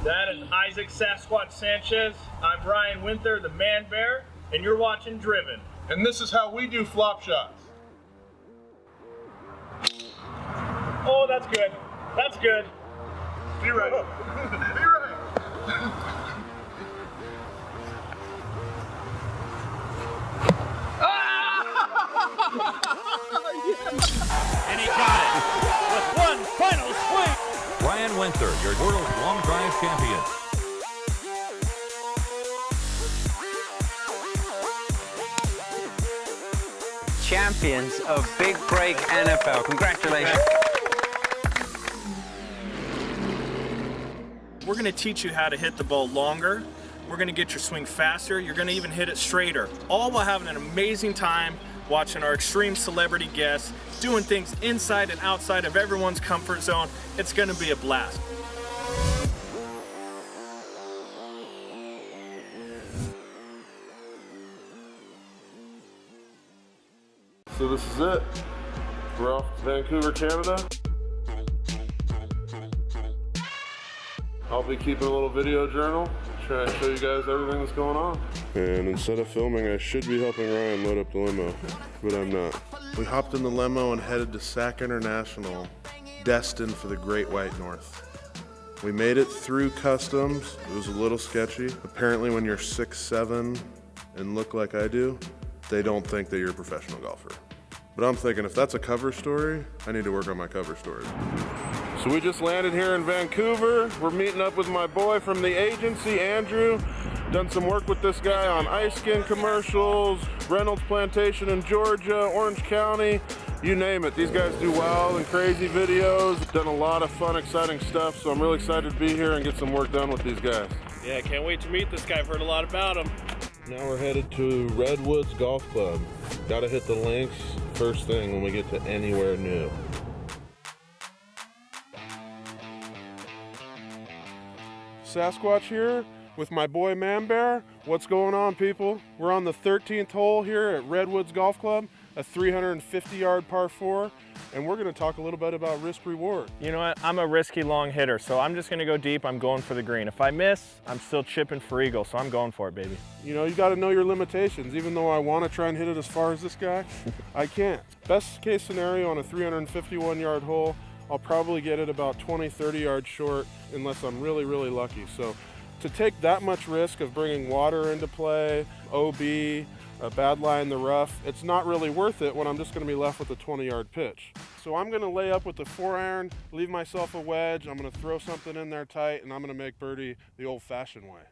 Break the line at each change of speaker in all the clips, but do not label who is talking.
That is Isaac Sasquatch Sanchez. I'm Ryan Winther, the Manbear, and you're watching Driven.
And this is how we do flop shots.
Oh, that's good. That's good.
Be right. Be right.
And he got it with one final swing.
Ryan Winther, your world's long drive champion.
Champions of Big Break NFL. Congratulations.
We're going to teach you how to hit the ball longer. We're going to get your swing faster. You're going to even hit it straighter. All while having an amazing time watching our extreme celebrity guests doing things inside and outside of everyone's comfort zone. It's going to be a blast.
So this is it. We're off to Vancouver, Canada. I'll be keeping a little video journal, trying to show you guys everything that's going on. And instead of filming, I should be helping Ryan load up the limo, but I'm not. We hopped in the limo and headed to Sac International, destined for the Great White North. We made it through customs. It was a little sketchy. Apparently when you're 6'7" and look like I do, they don't think that you're a professional golfer. But I'm thinking if that's a cover story, I need to work on my cover stories. So we just landed here in Vancouver. We're meeting up with my boy from the agency, Andrew. Done some work with this guy on ice skin commercials, Reynolds Plantation in Georgia, Orange County, you name it. These guys do wild and crazy videos. Done a lot of fun, exciting stuff, so I'm really excited to be here and get some work done with these guys.
Yeah, I can't wait to meet this guy. I've heard a lot about him.
Now we're headed to Redwoods Golf Club. Gotta hit the links first thing when we get to anywhere new. Sasquatch here with my boy Manbear. What's going on, people? We're on the 13th hole here at Redwoods Golf Club, a 350-yard par 4, and we're gonna talk a little bit about risk reward.
You know what? I'm a risky long hitter, so I'm just gonna go deep. I'm going for the green. If I miss, I'm still chipping for eagle, so I'm going for it, baby.
You know, you gotta know your limitations. Even though I wanna try and hit it as far as this guy, I can't. Best case scenario on a 351-yard hole, I'll probably get it about 20, 30 yards short unless I'm really, really lucky. So to take that much risk of bringing water into play, OB, a bad lie in the rough, it's not really worth it when I'm just gonna be left with a 20-yard pitch. So I'm gonna lay up with the 4-iron, leave myself a wedge, I'm gonna throw something in there tight, and I'm gonna make birdie the old-fashioned way.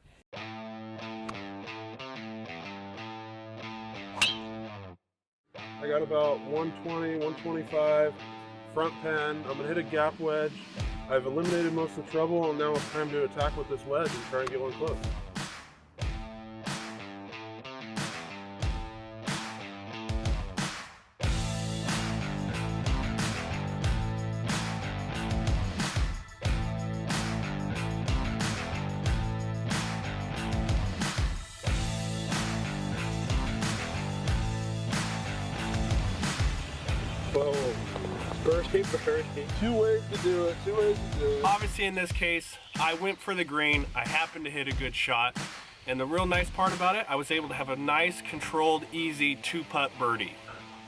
I got about 120, 125. Front pen, I'm gonna hit a gap wedge. I've eliminated most of the trouble, and now it's time to attack with this wedge and try and get one close. Boom. Birdie, birdie. Two ways to do it, two ways to do it.
Obviously in this case, I went for the green. I happened to hit a good shot. And the real nice part about it, I was able to have a nice, controlled, easy 2-putt birdie.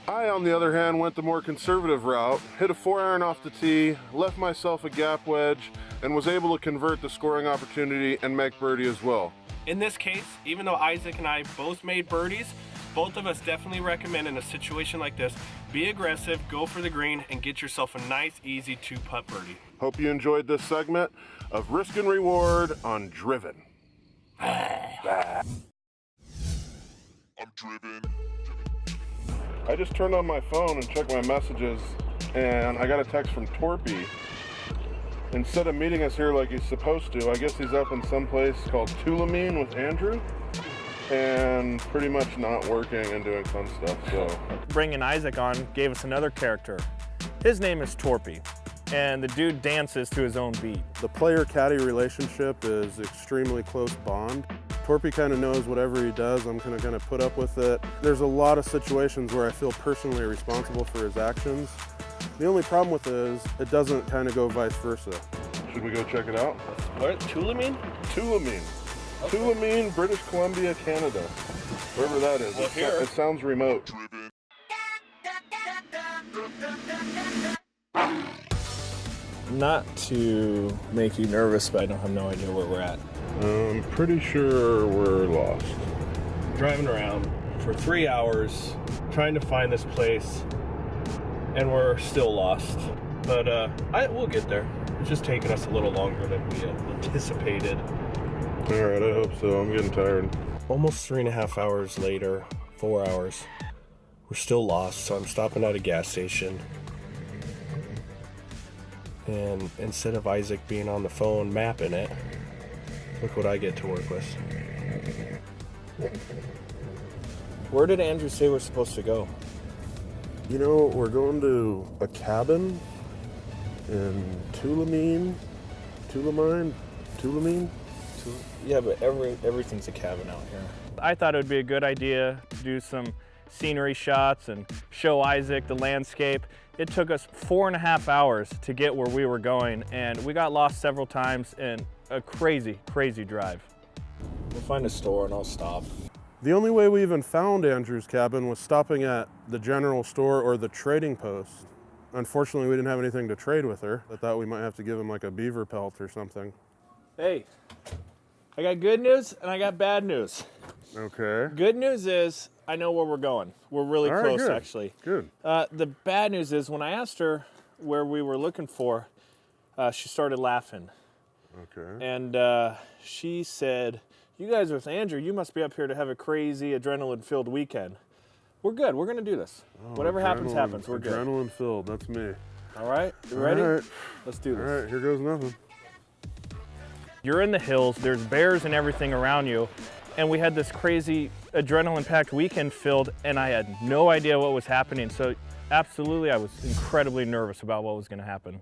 I, on the other hand, went the more conservative route, hit a 4-iron off the tee, left myself a gap wedge, and was able to convert the scoring opportunity and make birdie as well.
In this case, even though Isaac and I both made birdies, both of us definitely recommend in a situation like this, be aggressive, go for the green, and get yourself a nice, easy 2-putt birdie.
Hope you enjoyed this segment of Risk and Reward on Driven. I'm driven. I just turned on my phone and checked my messages, and I got a text from Torpy. Instead of meeting us here like he's supposed to, I guess he's up in some place called Tulameen with Andrew, and pretty much not working and doing fun stuff, so.
Bringing Isaac on gave us another character. His name is Torpy, and the dude dances to his own beat.
The player-caddy relationship is extremely close bond. Torpy kind of knows whatever he does, I'm gonna kind of put up with it. There's a lot of situations where I feel personally responsible for his actions. The only problem with it is it doesn't kind of go vice versa. Should we go check it out?
What? Tulameen?
Tulameen. Okay. Tulameen, British Columbia, Canada. Wherever that is.
Well,
it sounds remote.
Not to make you nervous, but I have no idea where we're at.
I'm pretty sure we're lost.
Driving around for 3 hours trying to find this place, and we're still lost. But we'll get there. It's just taking us a little longer than we anticipated.
All right, I hope so. I'm getting tired.
Almost 3.5 hours later, 4 hours, we're still lost. So I'm stopping at a gas station. And instead of Isaac being on the phone mapping it, look what I get to work with. Where did Andrew say we're supposed to go?
You know, we're going to a cabin in Tulameen.
Yeah, but everything's a cabin out here. I thought it would be a good idea to do some scenery shots and show Isaac the landscape. It took us 4.5 hours to get where we were going, and we got lost several times in a crazy, crazy drive. We'll find a store and I'll stop.
The only way we even found Andrew's cabin was stopping at the general store or the trading post. Unfortunately, we didn't have anything to trade with her. I thought we might have to give him like a beaver pelt or something.
Hey, I got good news and I got bad news.
Okay.
Good news is I know where we're going. We're really
All right,
close,
good.
actually.
Good.
The bad news is when I asked her where we were looking for, she started laughing.
Okay.
And she said, "You guys are with Andrew. You must be up here to have a crazy adrenaline-filled weekend." We're good. We're going to do this. Whatever happens, happens. We're good.
Adrenaline filled. That's me.
All right? You ready?
All right.
Let's do this.
All right, here goes nothing.
You're in the hills. There's bears and everything around you. And we had this crazy adrenaline-packed weekend filled, and I had no idea what was happening. So absolutely, I was incredibly nervous about what was going to happen.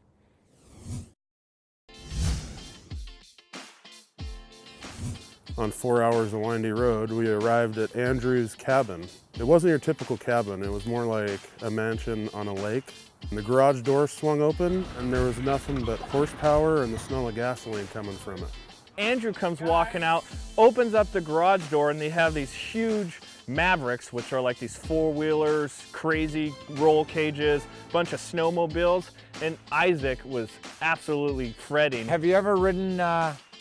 On 4 hours of windy road, we arrived at Andrew's cabin. It wasn't your typical cabin. It was more like a mansion on a lake. And the garage door swung open, and there was nothing but horsepower and the smell of gasoline coming from it.
Andrew comes walking out, opens up the garage door, and they have these huge Mavericks, which are like these four-wheelers, crazy roll cages, bunch of snowmobiles, and Isaac was absolutely fretting.
Have you ever ridden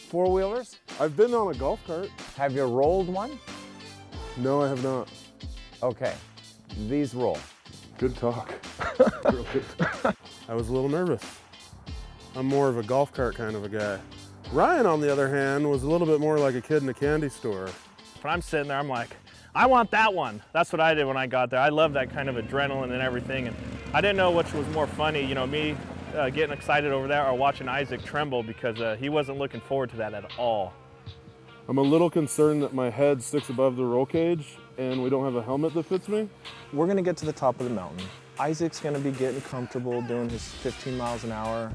four-wheelers?
I've been on a golf cart.
Have you rolled one?
No, I have not.
Okay, these roll.
Good talk. Real good talk. I was a little nervous. I'm more of a golf cart kind of a guy. Ryan, on the other hand, was a little bit more like a kid in a candy store.
When I'm sitting there, I'm like, I want that one. That's what I did when I got there. I love that kind of adrenaline and everything. And I didn't know which was more funny, you know, me getting excited over that or watching Isaac tremble, because he wasn't looking forward to that at all.
I'm a little concerned that my head sticks above the roll cage and we don't have a helmet that fits me.
We're gonna get to the top of the mountain. Isaac's gonna be getting comfortable doing his 15 miles an hour.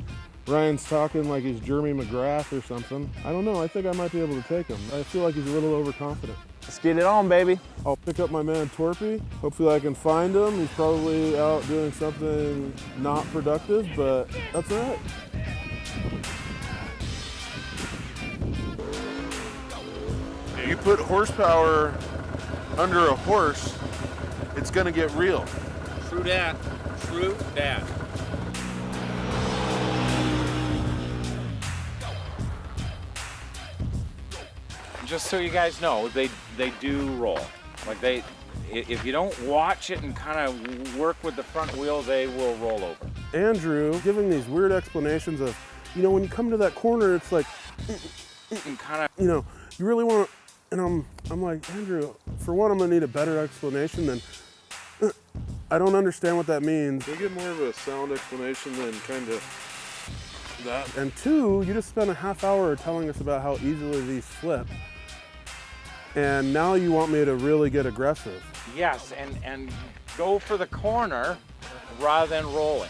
Ryan's talking like he's Jeremy McGrath or something. I don't know, I think I might be able to take him. I feel like he's a little overconfident.
Let's get it on, baby.
I'll pick up my man Torpy. Hopefully I can find him. He's probably out doing something not productive, but that's all right. You put horsepower under a horse, it's gonna get real.
True dat. True dat. Just so you guys know, they do roll. Like if you don't watch it and kind of work with the front wheel, they will roll over.
Andrew giving these weird explanations of, you know, when you come to that corner, it's like,
And kind of,
you know, you really want to, and I'm like, Andrew, for one, I'm gonna need a better explanation than, I don't understand what that means. Can we get more of a sound explanation than kind of that? And two, you just spent a half hour telling us about how easily these flip. And now you want me to really get aggressive.
yes, and go for the corner rather than rolling.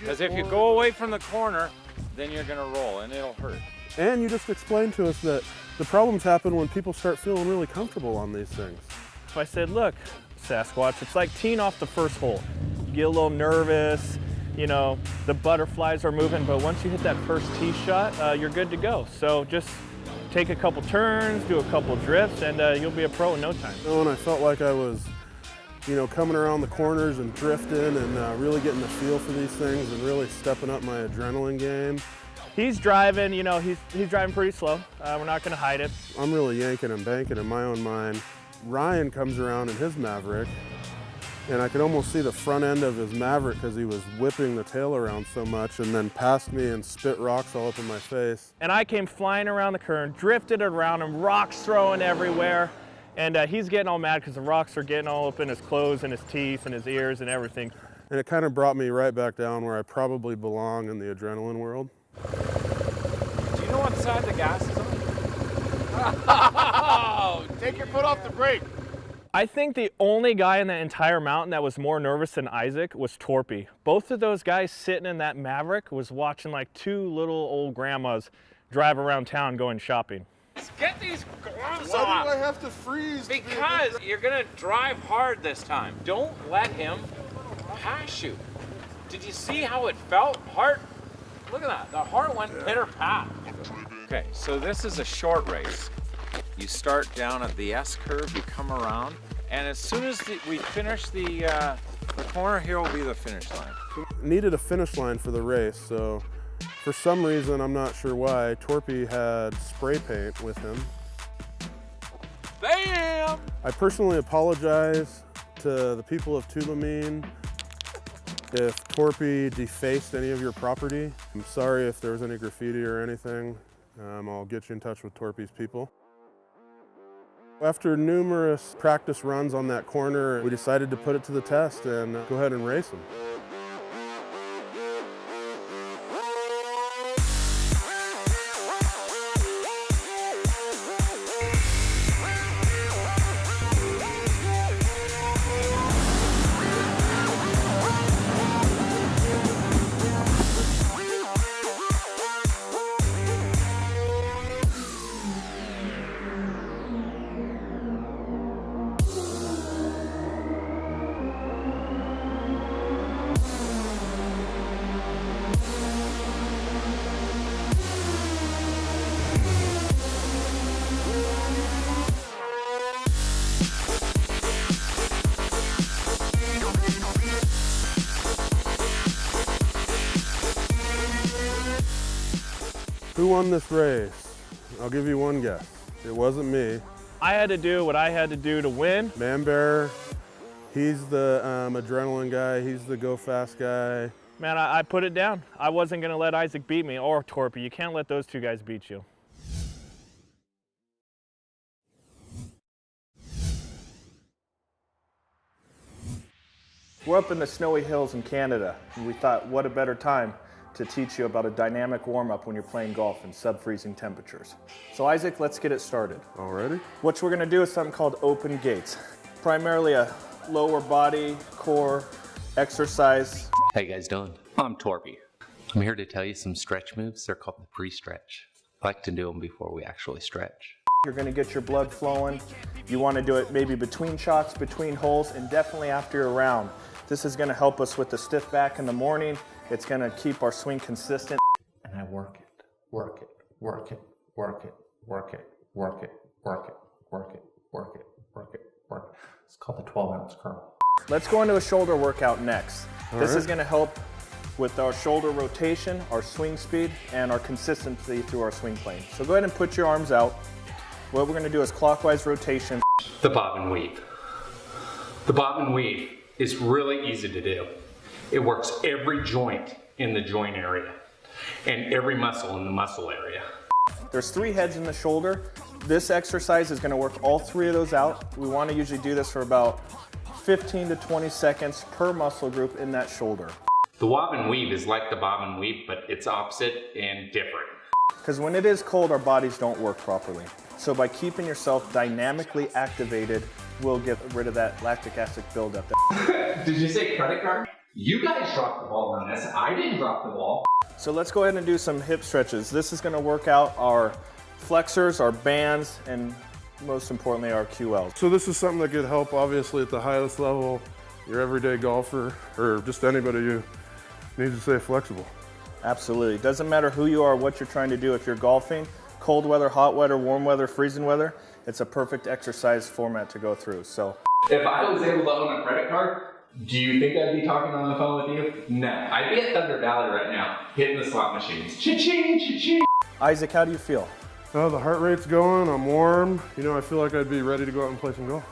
Because if you go away from the corner, then you're gonna roll and it'll hurt.
And you just explained to us that the problems happen when people start feeling really comfortable on these things.
I said, look, Sasquatch, it's like teeing off the first hole. You get a little nervous, you know, the butterflies are moving, but once you hit that first tee shot, you're good to go. So just take a couple turns, do a couple drifts, and you'll be a pro in no time.
And I felt like I was, you know, coming around the corners and drifting and really getting the feel for these things and really stepping up my adrenaline game.
He's driving, you know, he's driving pretty slow. We're not gonna hide it.
I'm really yanking and banking in my own mind. Ryan comes around in his Maverick, and I could almost see the front end of his Maverick because he was whipping the tail around so much, and then passed me and spit rocks all up in my face.
And I came flying around the curve, drifted around him, rocks throwing everywhere. And he's getting all mad because the rocks are getting all up in his clothes and his teeth and his ears and everything.
And it kind of brought me right back down where I probably belong in the adrenaline world.
Do you know what side the gas is on?
Oh, take your foot off the brake.
I think the only guy in that entire mountain that was more nervous than Isaac was Torpy. Both of those guys sitting in that Maverick was watching like two little old grandmas drive around town going shopping.
Get these gloves
Why
on.
do I have to freeze?
Because you're gonna drive hard this time. Don't let him pass you. Did you see how it felt? Heart, look at that. The heart went pitter pat. Okay, so this is a short race. You start down at the S curve, you come around, and as soon as we finish the corner, here will be the finish line.
Needed a finish line for the race, so for some reason, I'm not sure why, Torpy had spray paint with him.
Bam!
I personally apologize to the people of Tulameen if Torpy defaced any of your property. I'm sorry if there was any graffiti or anything. I'll get you in touch with Torpy's people. After numerous practice runs on that corner, we decided to put it to the test and go ahead and race him. Who won this race? I'll give you one guess. It wasn't me.
I had to do what I had to do to win.
Manbear, he's the adrenaline guy, he's the go fast guy.
Man, I put it down. I wasn't gonna let Isaac beat me, or Torpy. You can't let those two guys beat you. We're up in the snowy hills in Canada, and we thought, what a better time to teach you about a dynamic warm-up when you're playing golf in sub-freezing temperatures. So Isaac, let's get it started.
Alrighty.
What we're gonna do is something called open gates. Primarily a lower body, core exercise.
How you guys doing? I'm Torpy. I'm here to tell you some stretch moves. They're called the pre-stretch. I like to do them before we actually stretch.
You're gonna get your blood flowing. You wanna do it maybe between shots, between holes, and definitely after your round. This is gonna help us with the stiff back in the morning. It's gonna keep our swing consistent.
And I work it, work it, work it, work it, work it, work it, work it, work it, work it, work it, work it. It's called the 12-ounce curl.
Let's go into a shoulder workout next. This
right.
is gonna help with our shoulder rotation, our swing speed, and our consistency through our swing plane. So go ahead and put your arms out. What we're gonna do is clockwise rotation.
The bob and weave. The bob and weave is really easy to do. It works every joint in the joint area and every muscle in the muscle area.
There's 3 heads in the shoulder. This exercise is gonna work all 3 of those out. We wanna usually do this for about 15 to 20 seconds per muscle group in that shoulder.
The wob and weave is like the bob and weave, but it's opposite and different.
Because when it is cold, our bodies don't work properly. So by keeping yourself dynamically activated, we'll get rid of that lactic acid buildup.
Did you say credit card? You guys dropped the ball on this. I didn't drop the ball.
So let's go ahead and do some hip stretches. This is gonna work out our flexors, our bands, and most importantly, our QLs.
So this is something that could help obviously at the highest level, your everyday golfer, or just anybody who Needs to stay flexible.
Absolutely. Doesn't matter who you are, what you're trying to do. If you're golfing, cold weather, hot weather, warm weather, freezing weather, it's a perfect exercise format to go through. So,
If I was able to own a credit card, do you think I'd be talking on the phone with you? No. I'd be at Thunder Valley right now, hitting the slot machines. Cha-ching, cha-ching.
Isaac, how do you feel?
Oh, the heart rate's going, I'm warm. You know, I feel like I'd be ready to go out and play some golf.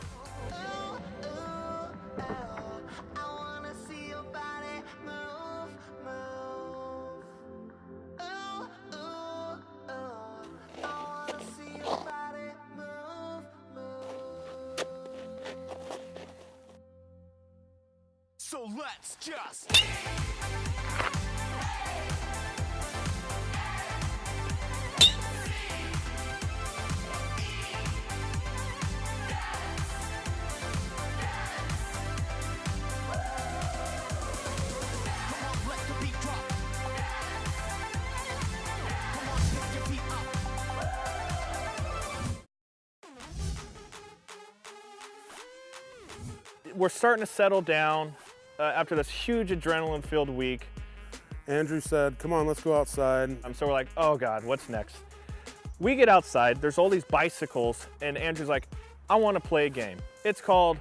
So let's just...
We're starting to settle down after this huge adrenaline-filled week.
Andrew said, come on, let's go outside.
So we're like, oh God, what's next? We get outside, there's all these bicycles, and Andrew's like, I want to play a game. It's called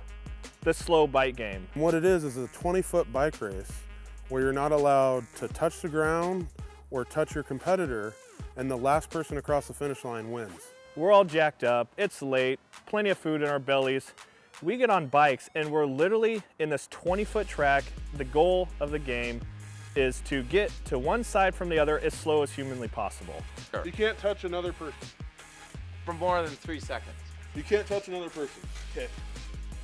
the slow bike game.
What it is a 20-foot bike race where you're not allowed to touch the ground or touch your competitor, and the last person across the finish line wins.
We're all jacked up, it's late, plenty of food in our bellies. We get on bikes and we're literally in this 20-foot track. The goal of the game is to get to one side from the other as slow as humanly possible.
You can't touch another person.
For more than 3 seconds.
You can't touch another person.
Okay.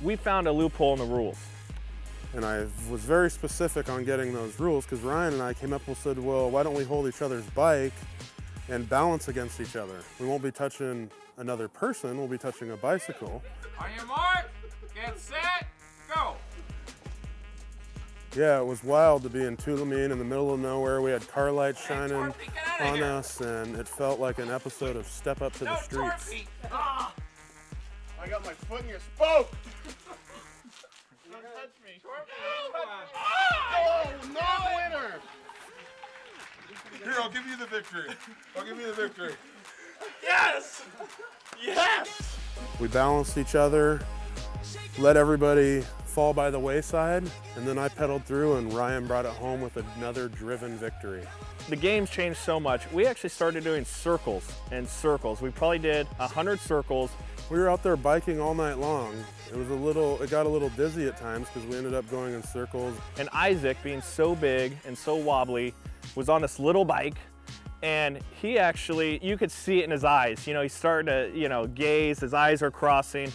We found a loophole in the rules.
And I was very specific on getting those rules because Ryan and I came up and said, well, why don't we hold each other's bike and balance against each other? We won't be touching another person, we'll be touching a bicycle.
On your mark, get set, go.
Yeah, it was wild to be in Tulameen in the middle of nowhere. We had car lights shining on
here.
us, and it felt like an episode of Step Up to the Streets.
I got my foot in your spoke! Don't touch me. Oh, no winner!
Here, I'll give you the victory. I'll give you the victory.
Yes! Yes!
We balanced each other, let everybody fall by the wayside, and then I pedaled through and Ryan brought it home with another driven victory.
The game's changed so much. We actually started doing circles and circles. We probably did 100 circles.
We were out there biking all night long. It got a little dizzy at times because we ended up going in circles.
And Isaac, being so big and so wobbly, was on this little bike, and he actually, you could see it in his eyes. You know, he's starting to, gaze, his eyes are crossing,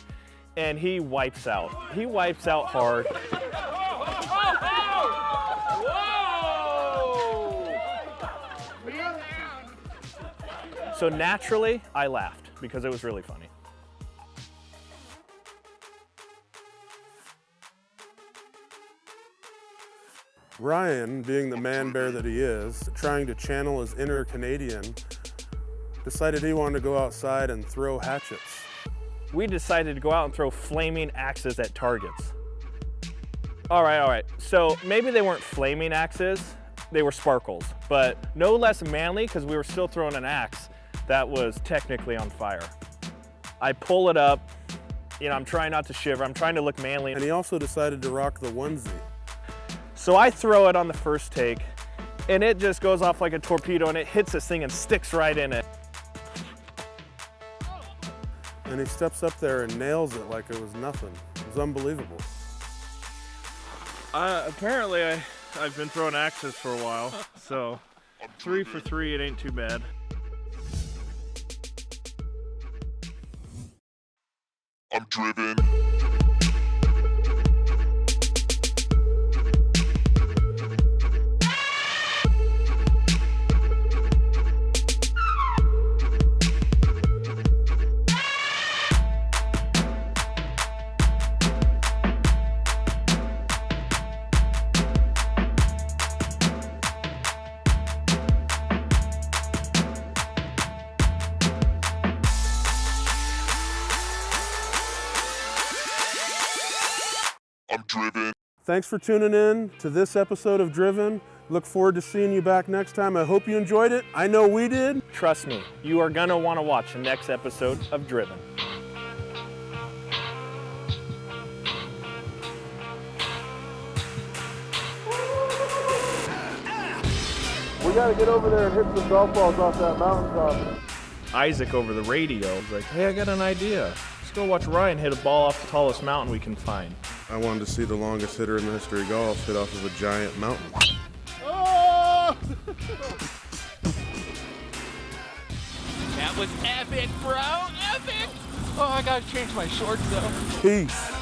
and he wipes out. He wipes out hard. So naturally, I laughed because it was really funny.
Ryan, being the man bear that he is, trying to channel his inner Canadian, decided he wanted to go outside and throw hatchets.
We decided to go out and throw flaming axes at targets. All right. So maybe they weren't flaming axes, they were sparkles, but no less manly because we were still throwing an axe that was technically on fire. I pull it up, I'm trying not to shiver, I'm trying to look manly.
And he also decided to rock the onesie.
So I throw it on the first take, and it just goes off like a torpedo, and it hits this thing and sticks right in it.
And he steps up there and nails it like it was nothing. It was unbelievable.
Apparently I've been throwing axes for a while, so 3 for 3, it ain't too bad.
I'm driven. I'm driven.
Thanks for tuning in to this episode of Driven. Look forward to seeing you back next time. I hope you enjoyed it. I know we did.
Trust me, you are gonna want to watch the next episode of Driven.
We gotta get over there and hit some golf balls off that mountaintop.
Isaac over the radio was like, hey, I got an idea. Let's go watch Ryan hit a ball off the tallest mountain we can find.
I wanted to see the longest hitter in the history of golf hit off of a giant mountain.
Oh!
That was epic, bro. Epic. Oh, I gotta change my shorts though.
Peace.